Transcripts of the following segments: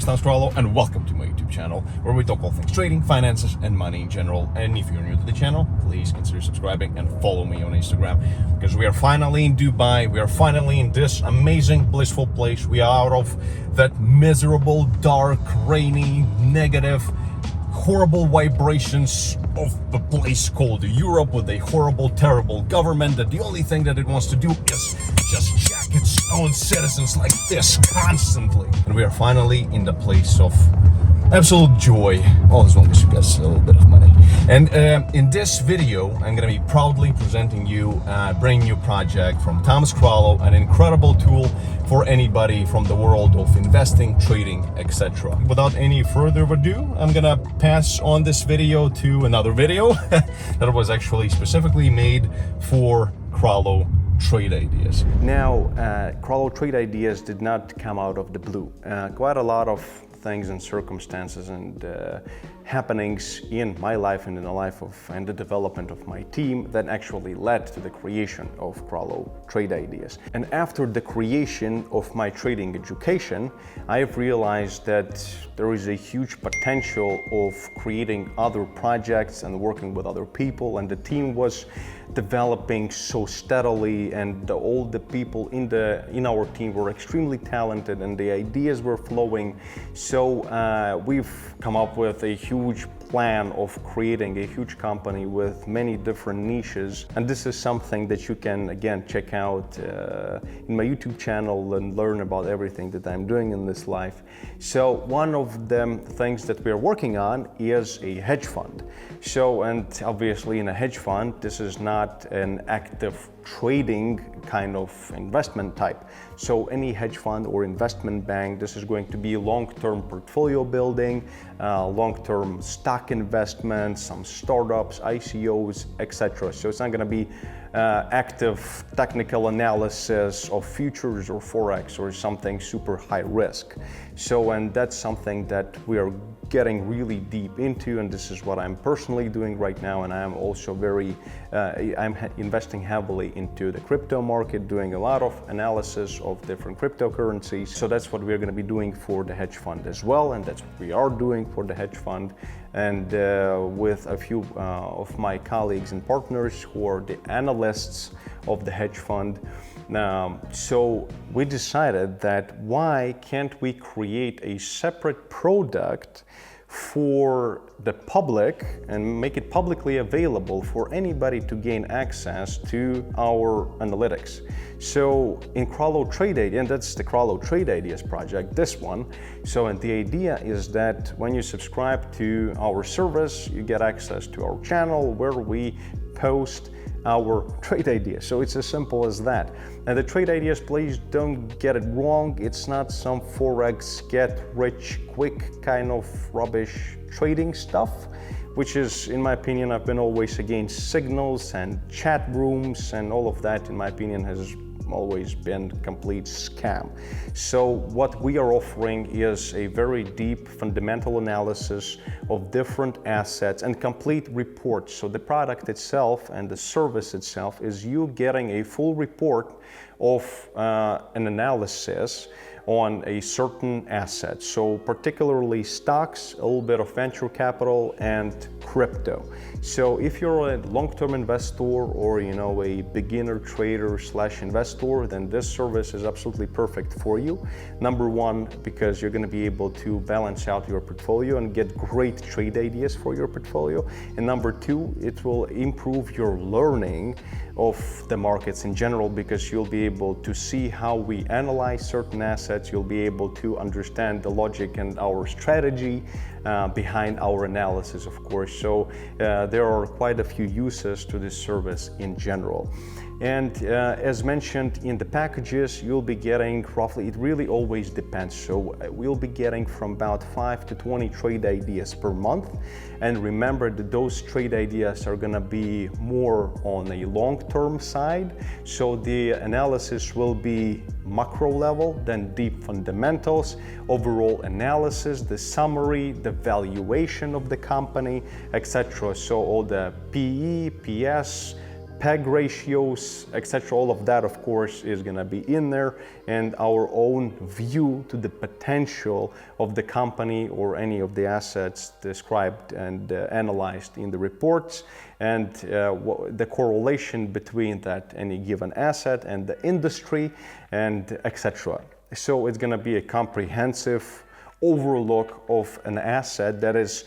is Kralow, and welcome to my YouTube channel, where we talk all things trading, finances, and money in general. And if you're new to the channel, please consider subscribing and follow me on Instagram, because we are finally in Dubai. We are finally in this amazing, blissful place. We are out of that miserable, dark, rainy, negative, horrible vibrations of a place called Europe, with a horrible, terrible government that the only thing that it wants to do is just jack its own citizens like this constantly. And we are finally in the place of absolute joy, all as long as you get a little bit of money. And in this video, I'm going to be proudly presenting you a brand new project from Kralow, an incredible tool for anybody from the world of investing, trading, etc. Without any further ado, I'm gonna pass on this video to another video that was actually specifically made for Kralow Trade Ideas. Now, Kralow Trade Ideas did not come out of the blue. Quite a lot of things and circumstances and happenings in my life and in the life of and the development of my team that actually led to the creation of Kralow Trade Ideas. And after the creation of my trading education, I have realized that there is a huge potential of creating other projects and working with other people, and the team was developing so steadily, and all the people in our team were extremely talented, and the ideas were flowing. So we've come up with a huge plan of creating a huge company with many different niches, and this is something that you can again check out in my YouTube channel and learn about everything that I'm doing in this life. So one of the things that we're working on is a hedge fund. So, and obviously in a hedge fund, this is not an active trading kind of investment type. So any hedge fund or investment bank, this is going to be long-term portfolio building, long-term stock investments, some startups, ICOs, etc. So it's not going to be active technical analysis of futures or forex or something super high risk. So, and that's something that we are getting really deep into, and this is what I'm personally doing right now. And I'm also I'm investing heavily into the crypto market, doing a lot of analysis of different cryptocurrencies. So that's what we're going to be doing for the hedge fund as well, and that's what we are doing for the hedge fund. And with a few of my colleagues and partners who are the analysts of the hedge fund. So we decided that why can't we create a separate product for the public and make it publicly available for anybody to gain access to our analytics. So in Kralow Trade Ideas, and that's the Kralow Trade Ideas project, this one. So, and the idea is that when you subscribe to our service, you get access to our channel where we post our trade ideas. So it's as simple as that. And the trade ideas, please don't get it wrong. It's not some forex get rich quick kind of rubbish trading stuff, which is, in my opinion, I've been always against signals and chat rooms, and all of that, in my opinion, has always been complete scam. So what we are offering is a very deep fundamental analysis of different assets and complete reports. So the product itself and the service itself is you getting a full report of an analysis on a certain asset. So particularly stocks, a little bit of venture capital, and crypto. So if you're a long-term investor or a beginner trader / investor, then this service is absolutely perfect for you. Number one, because you're going to be able to balance out your portfolio and get great trade ideas for your portfolio. And number two, it will improve your learning of the markets in general, because you'll be able to see how we analyze certain assets. You'll be able to understand the logic and our strategy behind our analysis, of course. So there are quite a few uses to this service in general. And as mentioned in the packages, you'll be getting roughly, it really always depends. So we'll be getting from about 5 to 20 trade ideas per month. And remember that those trade ideas are gonna be more on a long-term side. So the analysis will be macro level, then deep fundamentals, overall analysis, the summary, the valuation of the company, etc. So all the PE, PS, PEG ratios, etc. All of that, of course, is going to be in there, and our own view to the potential of the company or any of the assets described and analyzed in the reports, and the correlation between that any given asset and the industry, and etc. So it's going to be a comprehensive overlook of an asset that is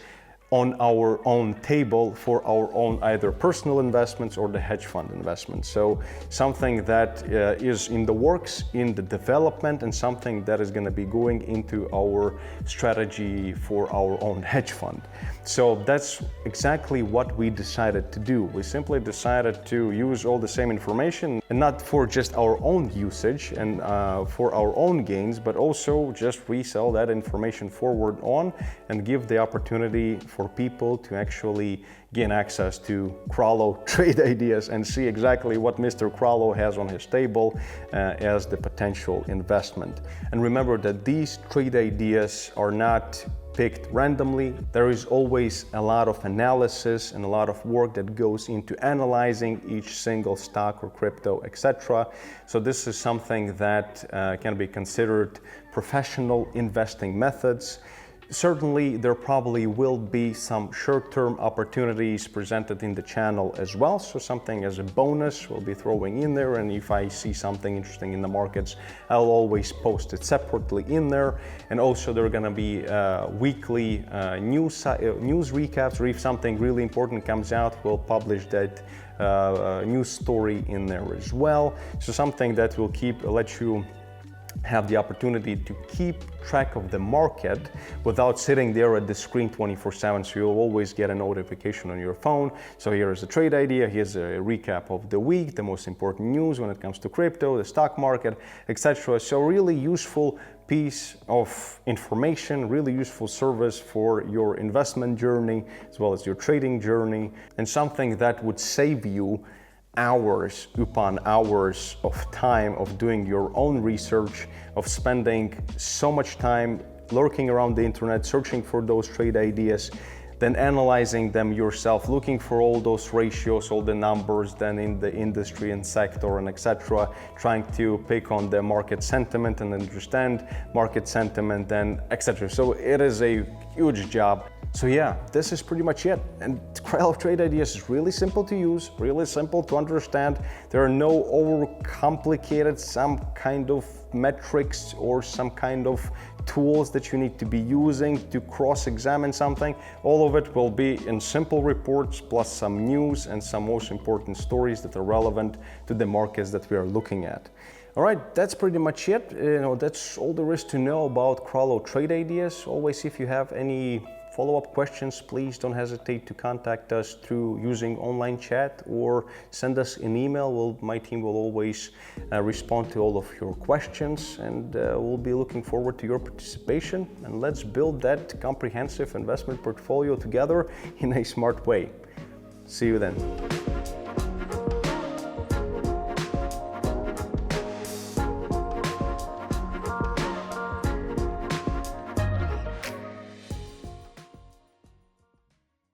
on our own table for our own either personal investments or the hedge fund investments. So something that is in the works, in the development, and something that is going to be going into our strategy for our own hedge fund. So that's exactly what we decided to do. We simply decided to use all the same information, and not for just our own usage and for our own gains, but also just resell that information forward on and give the opportunity for people to actually gain access to Kralow Trade Ideas and see exactly what Mr. Kralow has on his table as the potential investment. And remember that these trade ideas are not picked randomly. There is always a lot of analysis and a lot of work that goes into analyzing each single stock or crypto, etc. So this is something that can be considered professional investing methods. Certainly, there probably will be some short-term opportunities presented in the channel as well. So something as a bonus we'll be throwing in there. And if I see something interesting in the markets, I'll always post it separately in there. And also there are going to be weekly news recaps, or if something really important comes out, we'll publish that news story in there as well. So something that will let you have the opportunity to keep track of the market without sitting there at the screen 24/7. So you'll always get a notification on your phone. So here's a trade idea, here's a recap of the week, the most important news when it comes to crypto, the stock market, etc. So really useful piece of information, really useful service for your investment journey as well as your trading journey, and something that would save you hours upon hours of time of doing your own research, of spending so much time lurking around the internet, searching for those trade ideas, then analyzing them yourself, looking for all those ratios, all the numbers, then in the industry and sector and etc., trying to pick on the market sentiment and understand market sentiment and etc. So it is a huge job. So yeah, this is pretty much it. And Kralow Trade Ideas is really simple to use, really simple to understand. There are no overcomplicated some kind of metrics or some kind of tools that you need to be using to cross-examine something. All of it will be in simple reports plus some news and some most important stories that are relevant to the markets that we are looking at. All right, that's pretty much it. That's all there is to know about Kralow Trade Ideas. Always, if you have any follow-up questions, please don't hesitate to contact us through using online chat or send us an email. My team will always respond to all of your questions, and we'll be looking forward to your participation. And let's build that comprehensive investment portfolio together in a smart way. See you then.